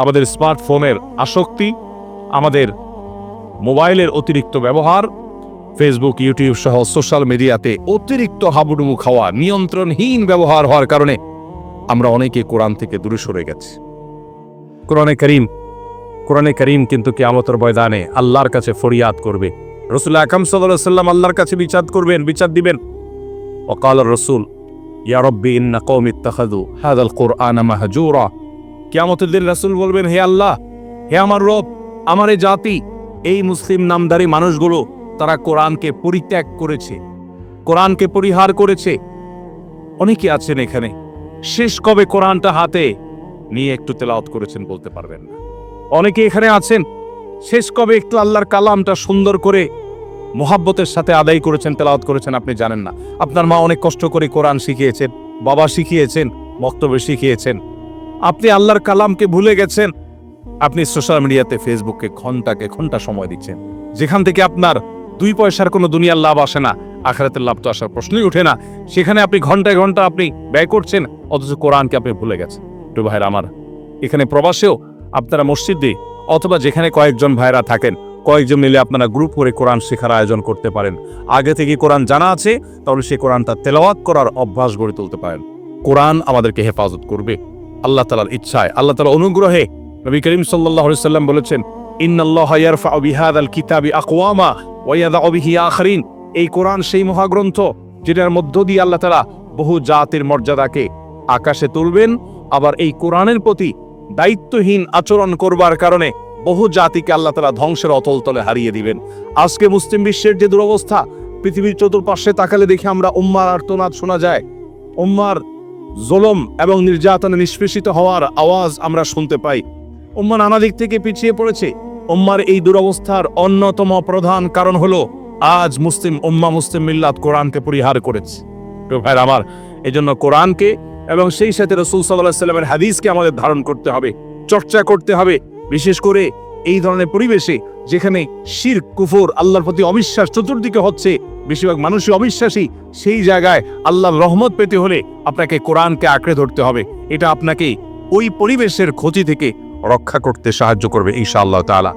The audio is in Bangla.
আমাদের স্মার্টফোনের আসক্তি, আমাদের মোবাইলের অতিরিক্ত ব্যবহার, ফেসবুক, ইউটিউব সহ সোশ্যাল মিডিয়াতে অতিরিক্ত হাবুডুবু খাওয়া, নিয়ন্ত্রণহীন ব্যবহার হওয়ার কারণে আমরা অনেকে কোরআন থেকে দূরে সরে গেছি। কোরআনে কারীম কিন্তু কিয়ামতের ময়দানে আল্লাহর কাছে ফরিয়াদ করবে। রাসূল আকরাম সাল্লাল্লাহু আলাইহি ওয়াসাল্লাম আল্লাহর কাছে বিচার দিবেন। ওয়াকাল রাসূল ইয়া রাব্বি ইন্না কওমি ইত্তাখাযু হাযাল কুরআনা মাহজুরা। কিয়ামতের দিন রাসূল বলবেন, হে আল্লাহ, হে আমার রব, আমার এই জাতি, এই মুসলিম নামধারী মানুষগুলো তারা কোরআনকে পরিত্যাগ করেছে, কোরআনকে পরিহার করেছে। অনেকে আছেন এখানে শেষ কবে কোরআনটা হাতে নিয়ে একটু তেলাওয়াত করেছেন বলতে পারবেন না। অনেকে এখানে আছেন শেষ কবে একটু আল্লাহর কালামটা সুন্দর করে মোহাব্বতের সাথে আদায় করেছেন, তেলাওয়াত করেছেন আপনি জানেন না। আপনার মা অনেক কষ্ট করে কোরআন শিখিয়েছেন, বাবা শিখিয়েছেন, বক্তব্য শিখিয়েছেন, আপনি আল্লাহর কালামকে ভুলে গেছেন। আপনি সোশ্যাল মিডিয়াতে, ফেসবুকে ঘন্টা সময় দিচ্ছেন, যেখান থেকে আপনার 2 পয়সার কোনো দুনিয়ার লাভ আসে না, আখিরাতের লাভ তো আসার প্রশ্নই ওঠে না। সেখানে আপনি ঘন্টায় ঘন্টা আপনি ব্যয় করছেন, অথচ কোরআনকে আপনি ভুলে গেছেন। একটু ভাইরা আমার, এখানে প্রবাসেও আপনারা মসজিদে অথবা যেখানে কয়েকজন ভাইরা থাকেন, কয়েকজন মিলে আপনারা গ্রুপ করে কোরআন শেখার আয়োজন করতে পারেন। আগে থেকে কোরআন জানা আছে, তাহলে সেই কোরআনটা তেলাওয়াত করার অভ্যাস গড়ে তুলতে পারেন। কোরআন আমাদেরকে হেফাজত করবে আল্লাহ তাআলার ইচ্ছায়, আল্লাহ তাআলার অনুগ্রহে। নবী করিম সাল্লাল্লাহু আলাইহি ওয়াসাল্লাম বলেছেন, ইন্নাল্লাহা ইয়ারফাউ বিহাযাল কিতাবি আকওয়ামা ওয়া ইয়াদাউ বিহি আখারিন। এই কোরআন সেই মহাগ্রন্থ যেটার মধ্য দিয়ে আল্লাহ তাআলা বহু জাতির মর্যাদাকে আকাশে তুলবেন, আবার এই কোরআনের প্রতি দায়িত্বহীন আচরণ করবার কারণে বহু জাতিকে আল্লাহ তাআলা ধ্বংসের অতল তলে হারিয়ে দিবেন। আজকে মুসলিম বিশ্বের যে দুরবস্থা, পৃথিবীর চতুর্পাশে তাকালে দেখি আমরা উম্মার আর্তনাদ শোনা যায়, উম্মার জুলুম এবং নির্যাতনে নিষ্পেষিত হওয়ার আওয়াজ আমরা শুনতে পাই। উম্মা নানা দিক থেকে পিছিয়ে পড়েছে। উম্মার এই দুরবস্থার অন্যতম প্রধান কারণ হলো আজ মুসলিম মিল্লাত কোরআনকে পরিহার করেছে। ভাইরা আমার, এজন্য কোরআনকে এবং সেই সাথে রাসূল সাল্লাল্লাহু আলাইহি ওয়াসাল্লামের হাদিসকে আমাদের ধারণ করতে হবে, চর্চা করতে হবে। বিশেষ করে এই ধরনের পরিবেশে যেখানে শিরক, কুফর, আল্লাহর প্রতি অবিশ্বাস চতুর্দিকে হচ্ছে, বেশিরভাগ মানুষই অবিশ্বাসী, সেই জায়গায় আল্লাহর রহমত পেতে হলে আপনাকে কোরআনকে আঁকড়ে ধরতে হবে। এটা আপনাকে ওই পরিবেশের ক্ষতি থেকে রক্ষা করতে সাহায্য করবে ইনশাআল্লাহ তাআলা।